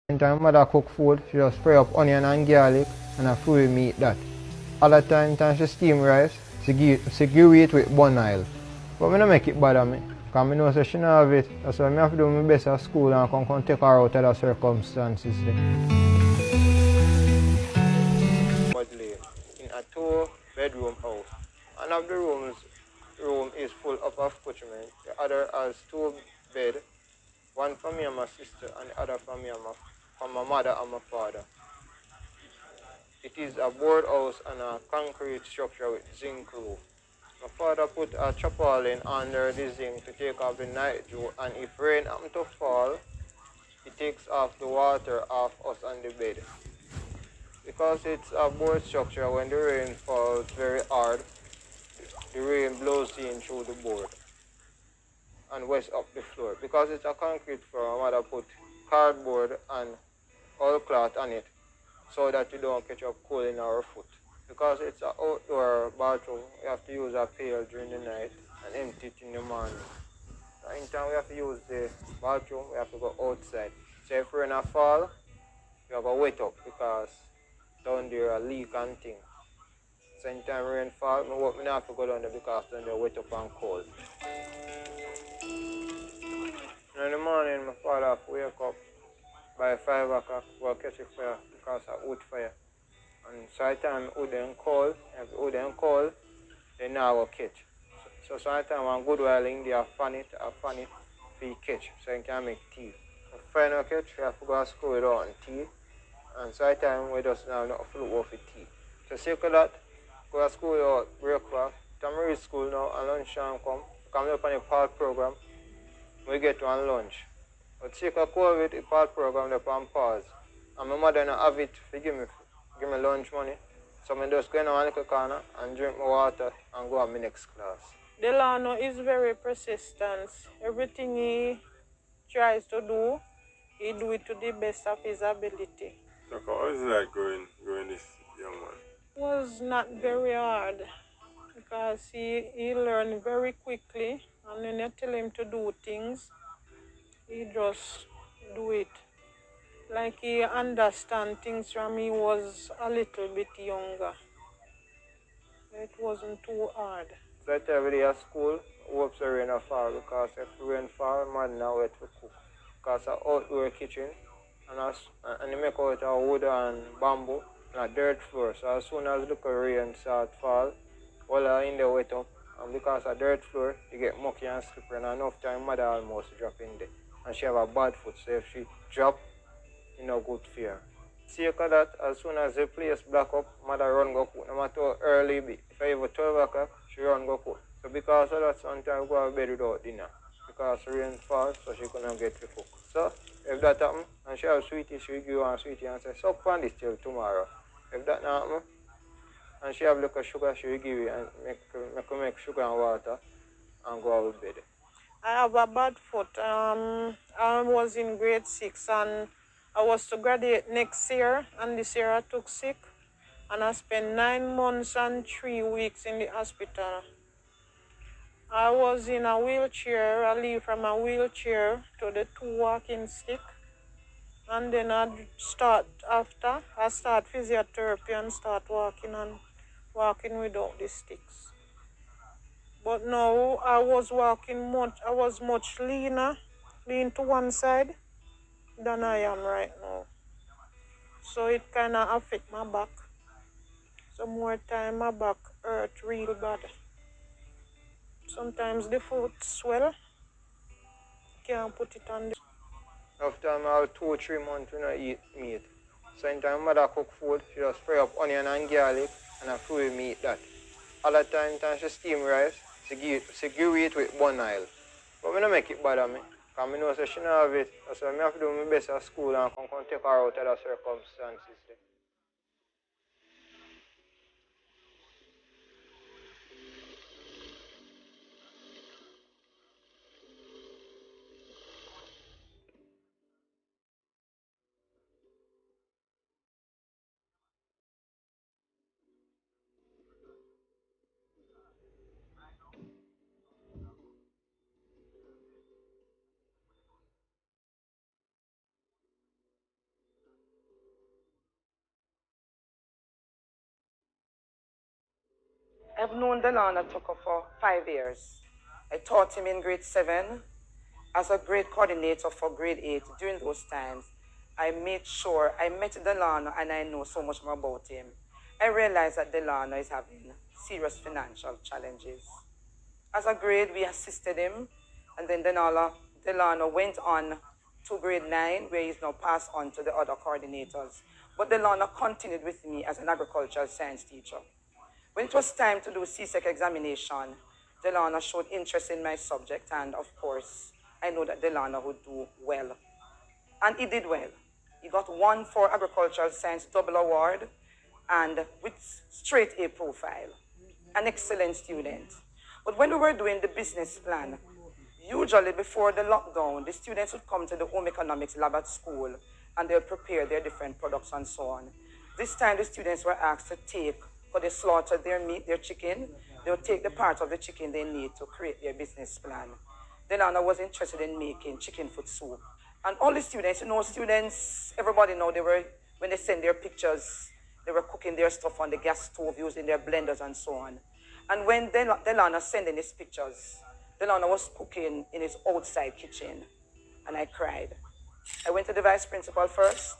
Anytime mother cook food, she just fry up onion and garlic and a fruit meat that. Other time she steam rice, she give it with bun oil. But I don't make it bother me. Because I know that she don't have it. That's why I have to do my best at school and come take her out of the circumstances there. In a 2-bedroom house. One of the room is full of accoutrement. The other has 2 beds. One for me and my sister and the other for me and my mother and my father. It is a board house and a concrete structure with zinc roof. My father put a tarpaulin under the zinc to take off the night dew, and if rain happens to fall, it takes off the water off us on the bed. Because it's a board structure, when the rain falls very hard, the rain blows in through the board and west up the floor. Because it's a concrete floor, my mother put cardboard and oil cloth on it so that you don't catch up cold in our foot. Because it's an outdoor bathroom, we have to use a pail during the night and empty it in the morning. So anytime we have to use the bathroom, we have to go outside. So if rain fall, we have to wet up because down there a leak and thing. So anytime rain fall, I don't have to go down there because down there wet up and cold. And in the morning, my father have to wake up by 5 o'clock, go catch a fire because of wood fire. And sometimes wood them cold, if the wood them cold, they now go catch. So sometimes one good while in there, fan it for you catch, so you can make tea. If fire no catch, you have to go to school without tea. And sometimes we just have not fluid off the tea. So circle that, go to school without breakfast. Time I reach school now and lunchtime come up on the PAL program, we get one lunch. But circle COVID, the PAL program up on pause. And my mother don't have it to give me lunch money. So I just go in one little corner and drink my water and go on my next class. Delano is very persistent. Everything he tries to do, he do it to the best of his ability. So how is it like growing this young man? It was not very hard because he learned very quickly, and when you tell him to do things, he just do it. Like he understand things from he was a little bit younger. It wasn't too hard. So every day at school, hopes the rain will fall because if the rain fall, man now wait to cook. Because it's an outdoor kitchen and they make out of wood and bamboo and a dirt floor. So as soon as the rain start fall, all in there wet up. And because of dirt floor, you get mucky and slippery, and enough time mother almost drop in there. And she have a bad foot, so if she drop, you know, good fear. See that as soon as the place black up, mother run go cook. No matter how early be. If I even 12 o'clock, she run go cook. So because of that, sometimes go to bed without dinner. Because rain falls, so she couldn't get to cook. So if that happen, and she have sweetie, she will give her sweetie and say, suck on this till tomorrow. If that not happen, and she have little sugar, she will give you and make sugar and water and go out to bed. I have a bad foot. I was in grade 6 and I was to graduate next year, and this year I took sick and I spent 9 months and 3 weeks in the hospital. I was in a wheelchair. I leave from a wheelchair to the 2 walking stick, and then I start physiotherapy and start walking without the sticks. But now I was much lean to one side than I am right now. So it kind of affect my back. Some more time my back hurt real bad. Sometimes the foot swell. Can't put it on the... After I have 2-3 months we don't eat meat. So anytime mother cook food, she just fry up onion and garlic and a fruit meat that. Other time she steam rice, she give it with bun oil. But I don't make it bother me. Because I know that she don't have it. So I have to do my best at school and come take her out of the circumstances there. I've known Delano Tucker for 5 years. I taught him in grade 7 as a grade coordinator for grade 8. During those times, I made sure I met Delano and I know so much more about him. I realized that Delano is having serious financial challenges. As a grade, we assisted him, and then Delano went on to grade 9, where he's now passed on to the other coordinators. But Delano continued with me as an agricultural science teacher. When it was time to do CSEC examination, Delano showed interest in my subject, and of course, I know that Delano would do well. And he did well. He got one for agricultural science double award and with straight A profile. An excellent student. But when we were doing the business plan, usually before the lockdown, the students would come to the home economics lab at school and they'll prepare their different products and so on. This time the students were asked to take, for they slaughtered their meat, their chicken, they'll take the part of the chicken they need to create their business plan. Then Anna was interested in making chicken foot soup. And all the students, students, everybody know when they send their pictures, they were cooking their stuff on the gas stove using their blenders and so on. And when Delano sent in his pictures, Delano was cooking in his outside kitchen, and I cried. I went to the vice principal first.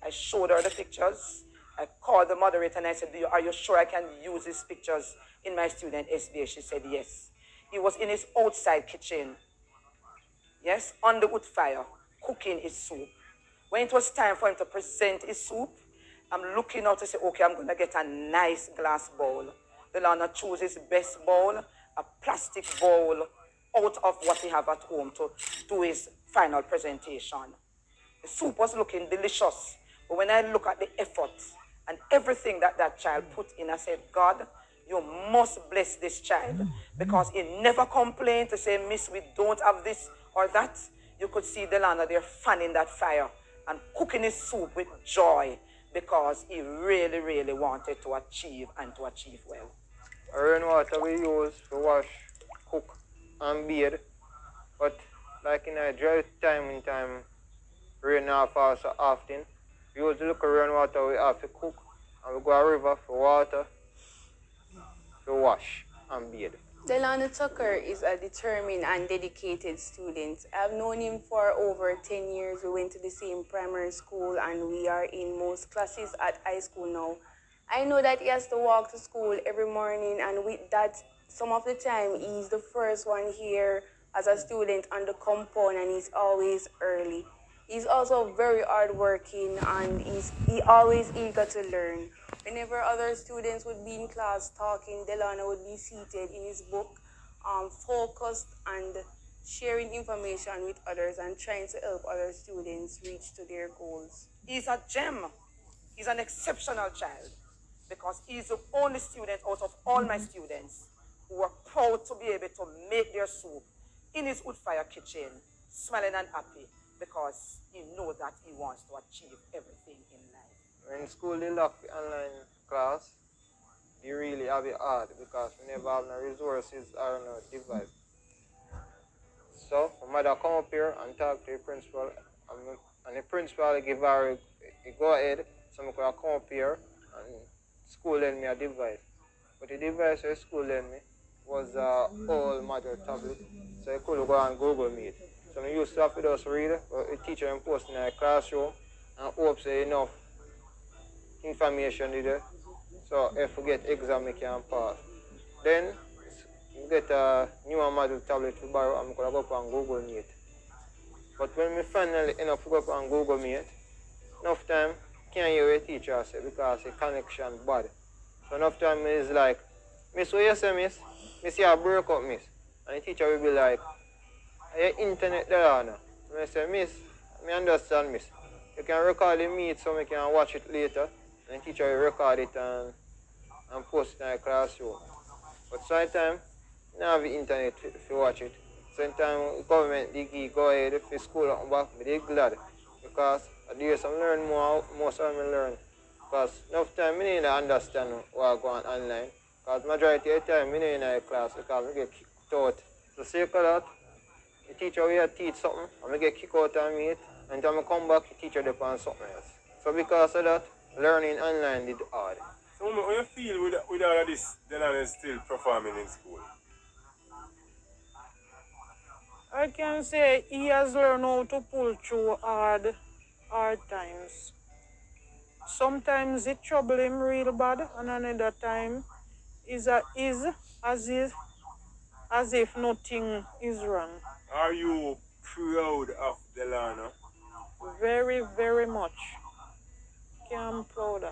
I showed her the pictures. I called the moderator and I said, are you sure I can use these pictures in my student SBA? She said yes. He was in his outside kitchen, yes, on the wood fire, cooking his soup. When it was time for him to present his soup, I'm looking out to say, okay, I'm going to get a nice glass bowl. Delano chose his best bowl, a plastic bowl, out of what he have at home to do his final presentation. The soup was looking delicious, but when I look at the effort and everything that child put in, I said, God, you must bless this child, because he never complained to say, Miss, we don't have this or that. You could see Delano there fanning that fire and cooking his soup with joy, because he really, really wanted to achieve well. Rainwater we use to wash, cook, and bathe. But like in a dry time, rain not fall so often. We use the little rainwater we have to cook, and we go a river for water, to wash and bathe. Delano Tucker is a determined and dedicated student. I've known him for over 10 years. We went to the same primary school and we are in most classes at high school now. I know that he has to walk to school every morning, and with that, some of the time he's the first one here as a student on the compound, and he's always early. He's also very hardworking and he always eager to learn. Whenever other students would be in class talking, Delano would be seated in his book, focused and sharing information with others and trying to help other students reach to their goals. He's a gem. He's an exceptional child, because he's the only student out of all my students who are proud to be able to make their soup in his wood fire kitchen, smiling and happy, because he knows that he wants to achieve everything in life. When school they lock the online class, they really have it hard, because we never have no resources or no device. So my mother come up here and talk to the principal, and the principal give her a go ahead, so I could come up here and school lend me a device. But the device that school lend me was a old model tablet, so I could go on Google Meet. So I used to have to just read, but the teacher and post in a classroom and hope say enough information there. So if we get exam, we can pass. Then we get a newer model tablet to borrow, and I'm going to go up on Google Meet. But when we finally end up go up on Google Meet, enough time can't hear what the teacher say, because the connection bad. So enough time is like, Miss, what you say, Miss? Miss, you break up, Miss. And the teacher will be like, your internet there now. And I say, Miss, I understand, Miss. You can record the meet so we can watch it later. And the teacher will record it and post it in the classroom. But sometimes, you don't have the internet if you watch it. Sometimes the government they go ahead if the school come back, but they're glad. Because I do some learn more, most of them learn. Because enough time I need to understand what going on online. Because majority of the time I in the class because I get kicked out. So say that the teacher will teach something and I get kicked out of it, and then I come back the teacher depends on something else. So because of that, learning online did hard. So, Mama, how you feel with all of this, Delano is still performing in school? I can say he has learned how to pull through hard times. Sometimes it trouble him real bad, and another time is as if nothing is wrong. Are you proud of Delano? Very, very much. I'm proud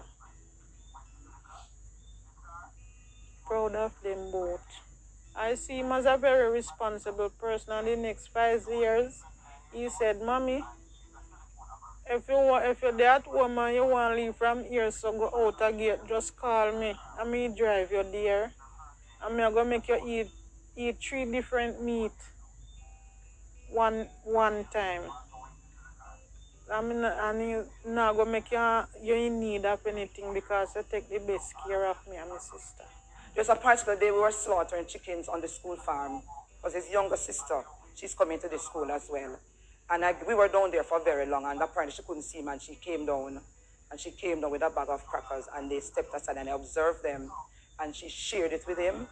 of them both. I see him as a very responsible person. And the next 5 years, he said, "Mommy, if you're there at home and you want to leave from here, so go out a gate, just call me. And me drive you there. And me I gonna make you eat 3 different meat one time. I mean, and you not gonna make you in need of anything because you take the best care of me and my sister." There's a particular day we were slaughtering chickens on the school farm because his younger sister, she's coming to the school as well. And we were down there for very long, and apparently she couldn't see him, and she came down with a bag of crackers, and they stepped aside, and I observed them, and she shared it with him,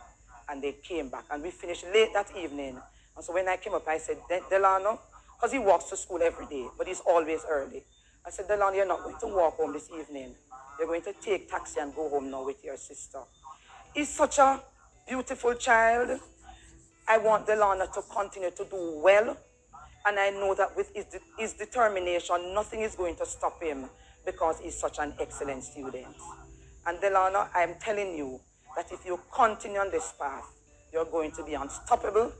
and they came back, and we finished late that evening. And so when I came up, I said, Delano, because he walks to school every day, but he's always early. I said, Delano, you're not going to walk home this evening. You're going to take taxi and go home now with your sister. He's such a beautiful child. I want Delano to continue to do well. And I know that with his determination, nothing is going to stop him because he's such an excellent student. And Delano, I'm telling you that if you continue on this path, you're going to be unstoppable.